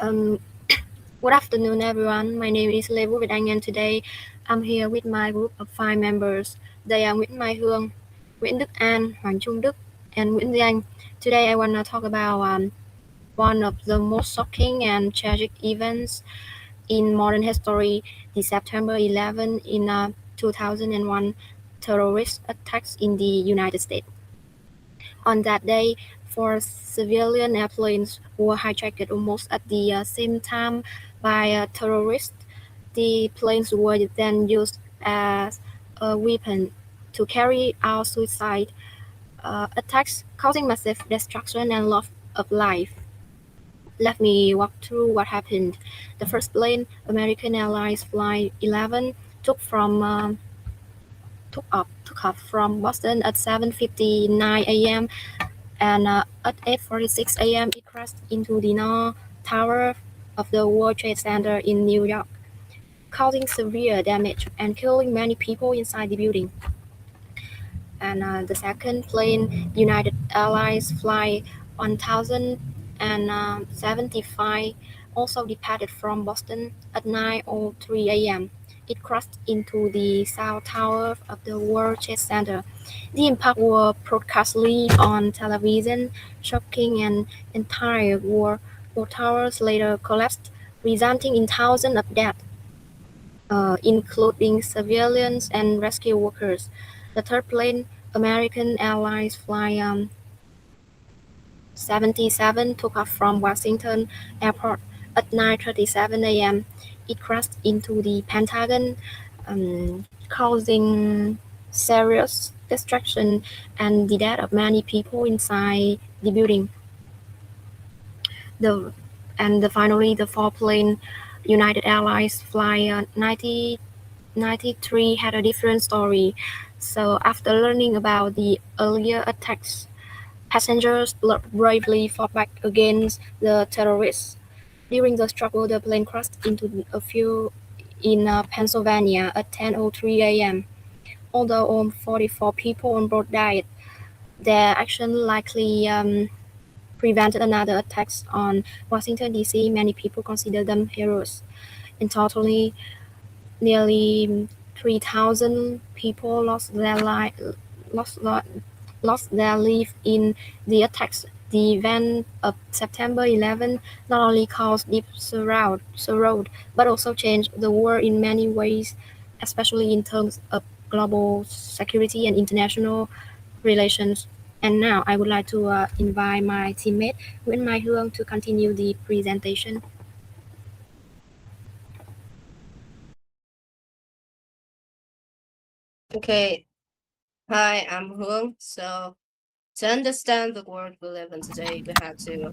Um, Good afternoon, everyone. My name is Vũ Việt Anh, and today I'm here with my group of 5 members. They are Hương, Nguyễn Đức An, Hoàng Trung, and Nguyễn Duy Anh. Today, I want to talk about one of the most shocking and tragic events in modern history: the September 11 in 2001 terrorist attacks in the United States. On that day, four civilian airplanes were hijacked almost at the same time by terrorists. The planes were then used as a weapon to carry out suicide attacks, causing massive destruction and loss of life. Let me walk through what happened. The first plane, American Airlines Flight 11, took off from Boston at 7:59 a.m. and at 8:46 a.m. it crashed into the North Tower of the World Trade Center in New York, causing severe damage and killing many people inside the building. And the second plane, United Airlines Flight 1075, also departed from Boston at 9:03 a.m. It crashed into the South Tower of the World Trade Center. The impact was broadcast live on television, shocking an entire World Towers later collapsed, resulting in thousands of deaths, including civilians and rescue workers. The third plane, American Airlines Flight 77, took off from Washington Airport at 9:37 a.m. It crashed into the Pentagon, causing serious destruction and the death of many people inside the building. Finally, the fourth plane, United Airlines Flight 93, had a different story. So after learning about the earlier attacks, passengers bravely fought back against the terrorists. During the struggle, the plane crashed into a field in Pennsylvania at 10:03 a.m. Although all 44 people on board died, their action likely prevented another attacks on Washington, D.C. Many people consider them heroes. In total, nearly 3,000 people lost their life in the attacks. The event of September 11 not only caused deep sorrow, but also changed the world in many ways, especially in terms of global security and international relations. And now I would like to invite my teammate Nguyễn Hương to continue the presentation. Okay. Hi, I'm Hương. So, to understand the world we live in today, we have to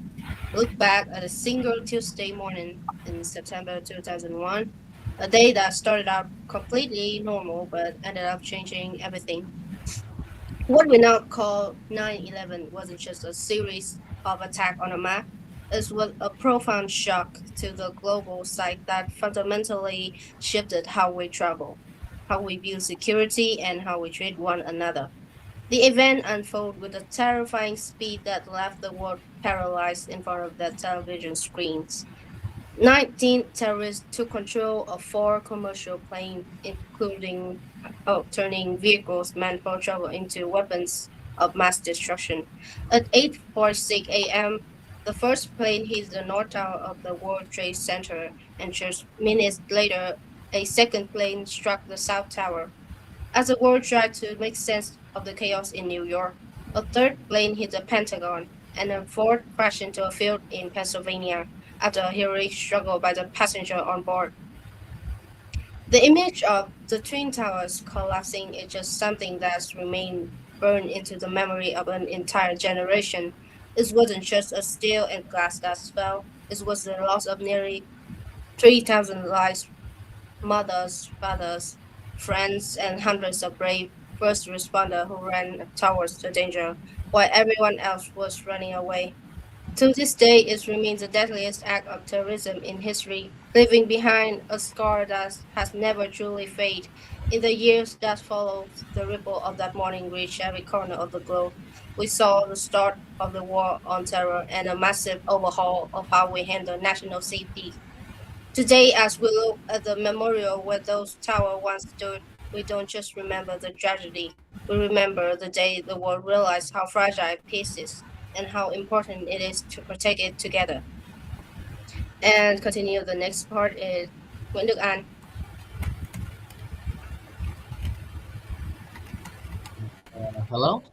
look back at a single Tuesday morning in September 2001, a day that started out completely normal but ended up changing everything. What we now call 9/11 wasn't just a series of attacks on a map. It was a profound shock to the global psyche that fundamentally shifted how we travel, how we view security, and how we treat one another. The event unfolded with a terrifying speed that left the world paralyzed in front of their television screens. 19 terrorists took control of four commercial planes, including turning vehicles meant for travel into weapons of mass destruction. At 8:46 a.m., the first plane hit the North Tower of the World Trade Center, and just minutes later, a second plane struck the South Tower. As the world tried to make sense of the chaos in New York, a third plane hit the Pentagon, and a fourth crashed into a field in Pennsylvania after a heroic struggle by the passenger on board. The image of the Twin Towers collapsing is just something that's remained burned into the memory of an entire generation. It wasn't just a steel and glass that fell, it was the loss of nearly 3,000 lives, mothers, fathers, friends, and hundreds of brave first responders who ran towards the danger while everyone else was running away. To this day, it remains the deadliest act of terrorism in history, leaving behind a scar that has never truly faded. In the years that followed, the ripple of that morning reached every corner of the globe. We saw the start of the war on terror and a massive overhaul of how we handle national safety. Today, as we look at the memorial where those towers once stood, we don't just remember the tragedy, we remember the day the world realized how fragile peace is and how important it is to protect it together. And continue, the next part is Nguyễn Đức An. Hello.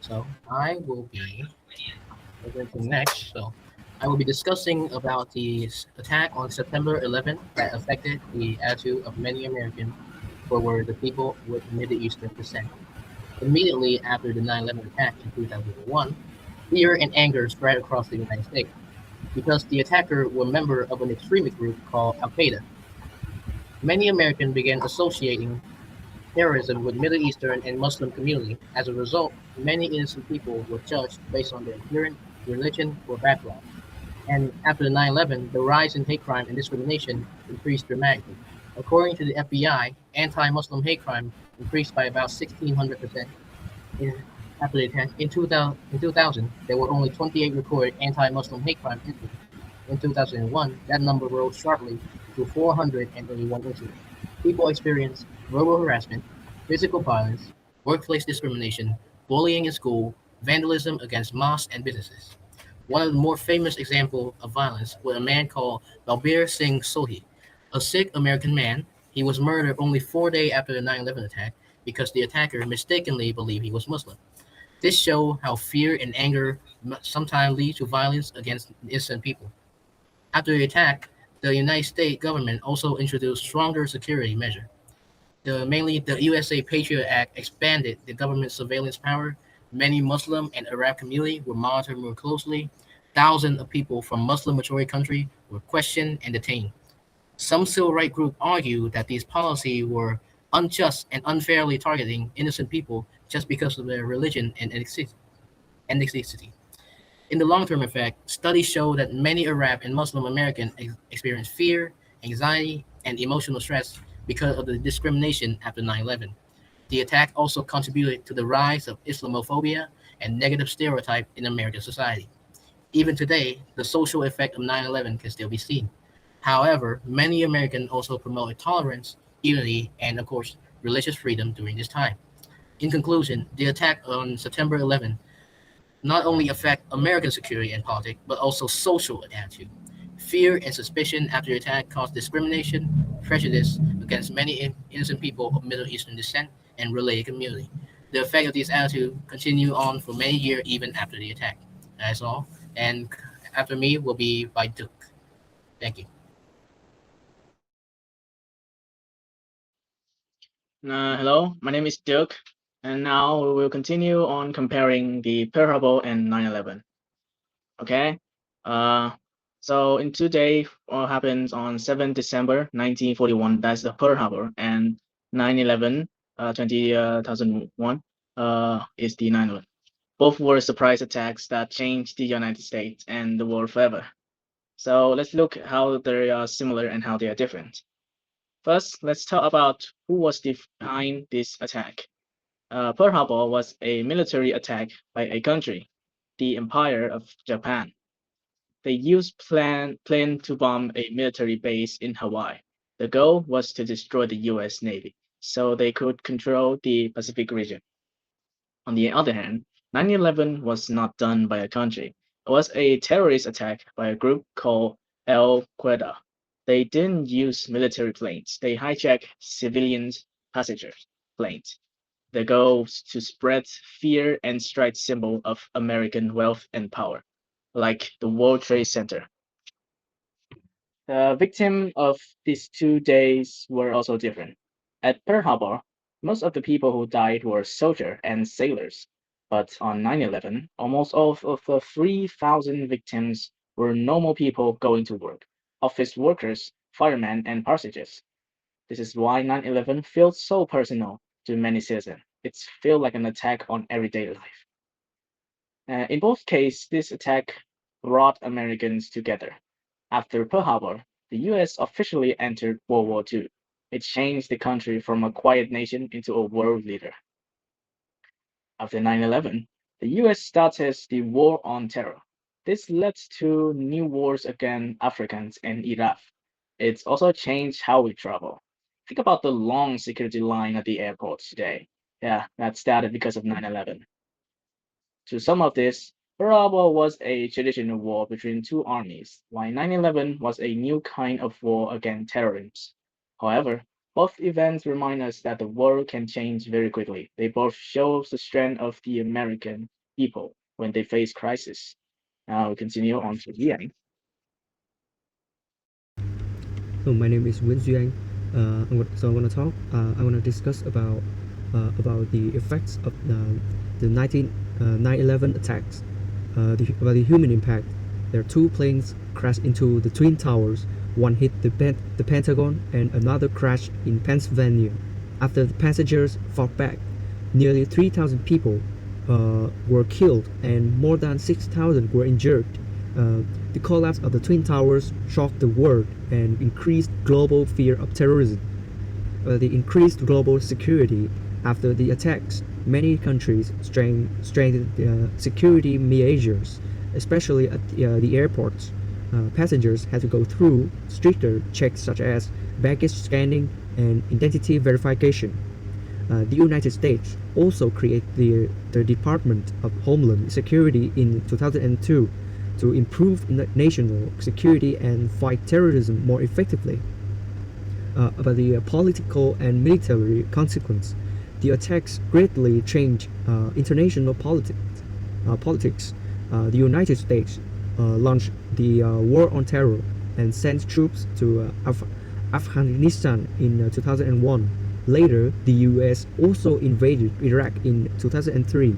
So I will be presenting next. So I will be discussing about the attack on September 11th that affected the attitude of many Americans who were the people with Middle Eastern descent. Immediately after the 9/11 attack in 2001, fear and anger spread across the United States because the attacker were a member of an extremist group called Al Qaeda. Many Americans began associating terrorism with Middle Eastern and Muslim community. As a result, many innocent people were judged based on their appearance, religion, or background. And after the 9/11, the rise in hate crime and discrimination increased dramatically. According to the FBI, anti-Muslim hate crime increased by about 1,600%. In, after the attack, in 2000, there were only 28 recorded anti-Muslim hate crime incidents. In 2001, that number rose sharply to 481 incidents. People experienced verbal harassment, physical violence, workplace discrimination, bullying in school, vandalism against mosques and businesses. One of the more famous examples of violence was a man called Balbir Singh Sohi, a Sikh American man. He was murdered only 4 days after the 9/11 attack because the attacker mistakenly believed he was Muslim. This shows how fear and anger sometimes lead to violence against innocent people. After the attack, the United States government also introduced stronger security measures. Mainly the USA Patriot Act expanded the government's surveillance power. Many Muslim and Arab communities were monitored more closely. Thousands of people from Muslim majority countries were questioned and detained. Some civil rights groups argued that these policies were unjust and unfairly targeting innocent people just because of their religion and ethnicity. In the long-term effect, studies show that many Arab and Muslim Americans experience fear, anxiety, and emotional stress because of the discrimination after 9/11. The attack also contributed to the rise of Islamophobia and negative stereotypes in American society. Even today, the social effect of 9/11 can still be seen. However, many Americans also promoted tolerance, unity, and of course, religious freedom during this time. In conclusion, the attack on September 11 not only affect American security and politics, but also social attitude. Fear and suspicion after the attack caused discrimination, prejudice against many innocent people of Middle Eastern descent and related community. The effect of these attitudes continue on for many years even after the attack. That's all. And after me will be by Duke. Thank you. Hello, my name is Dirk, and now we will continue on comparing the Pearl Harbor and 9/11. Okay, uh, so in today, what happens on 7 December 1941, that's the Pearl Harbor, and 9/11, 2001, is the 9/11. Both were surprise attacks that changed the United States and the world forever. So let's look how they are similar and how they are different. First, let's talk about who was behind this attack. Pearl Harbor was a military attack by a country, the Empire of Japan. They used plane to bomb a military base in Hawaii. The goal was to destroy the US Navy so they could control the Pacific region. On the other hand, 9/11 was not done by a country. It was a terrorist attack by a group called Al Qaeda. They didn't use military planes. They hijacked civilian passenger planes. The goal was to spread fear and strike symbol of American wealth and power, like the World Trade Center. The victims of these 2 days were also different. At Pearl Harbor, most of the people who died were soldiers and sailors. But on 9/11, almost all of the 3,000 victims were normal people going to work, office workers, firemen, and passengers. This is why 9/11 feels so personal to many citizens. It feels like an attack on everyday life. In both cases, this attack brought Americans together. After Pearl Harbor, the US officially entered World War II. It changed the country from a quiet nation into a world leader. After 9/11, The US started the War on Terror. This led to new wars against Africans and Iraq. It's also changed how we travel. Think about the long security line at the airports today. Yeah, that started because of 9/11. To sum up this, Pearl Harbor was a traditional war between two armies, while 9/11 was a new kind of war against terrorism. However, both events remind us that the world can change very quickly. They both show the strength of the American people when they face crisis. Now we continue on to Ian. So my name is Nguyễn Duy Anh. I'm going to talk. I'm going to discuss about the effects of the 9/11 attacks. About the human impact. There are two planes crashed into the Twin Towers. One hit the Pentagon, and another crashed in Pennsylvania. After the passengers fought back, nearly 3,000 people were killed, and more than 6,000 were injured. The collapse of the Twin Towers shocked the world and increased global fear of terrorism. The increased global security after the attacks, many countries strengthened security measures, especially at the airports. Passengers had to go through stricter checks such as baggage scanning and identity verification. The United States also created the Department of Homeland Security in 2002 to improve national security and fight terrorism more effectively. About the political and military consequence, the attacks greatly changed international politics. The United States launched the War on Terror and sent troops to Afghanistan in 2001. Later, the US also invaded Iraq in 2003.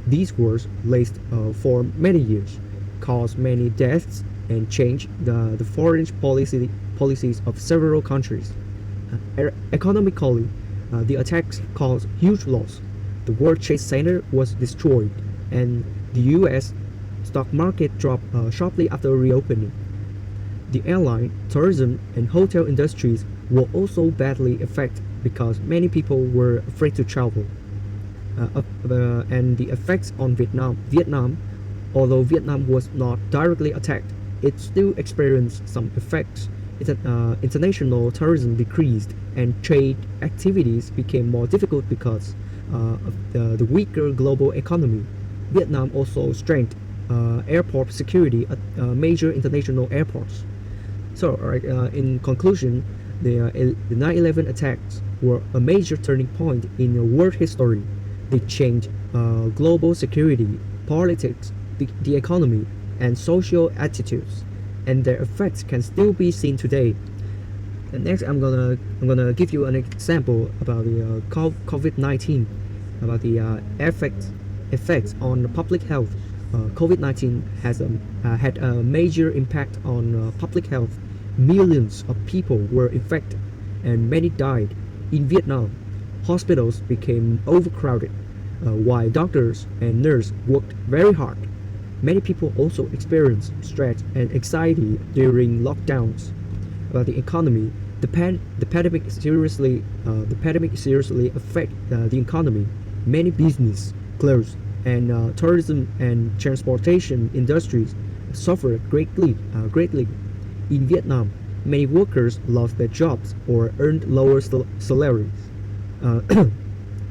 These wars lasted for many years, caused many deaths, and changed the foreign policies of several countries. Economically, the attacks caused huge loss. The World Trade Center was destroyed, and the US stock market dropped sharply after reopening. The airline, tourism, and hotel industries were also badly affected because many people were afraid to travel. And the effects on Vietnam, although Vietnam was not directly attacked, it still experienced some effects. International tourism decreased, and trade activities became more difficult because of the weaker global economy. Vietnam also strengthened airport security at major international airports. So, in conclusion, the 9/11 attacks were a major turning point in world history. They changed global security, politics, the economy, and social attitudes, and their effects can still be seen today. And next, I'm gonna give you an example about the COVID-19, about the effects on public health. COVID-19 has had a major impact on public health. Millions of people were infected, and many died. In Vietnam, hospitals became overcrowded, while doctors and nurses worked very hard. Many people also experienced stress and anxiety during lockdowns. About the economy, the pandemic seriously affected the economy. Many businesses closed, and tourism and transportation industries suffered greatly. In Vietnam, many workers lost their jobs or earned lower salaries.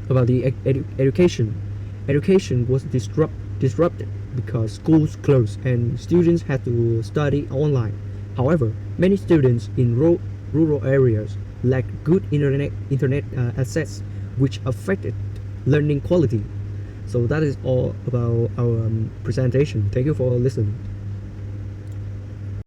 About the education was disrupted because schools closed and students had to study online. However, many students in rural areas lacked good internet access, which affected learning quality. So that is all about our presentation. Thank you for listening.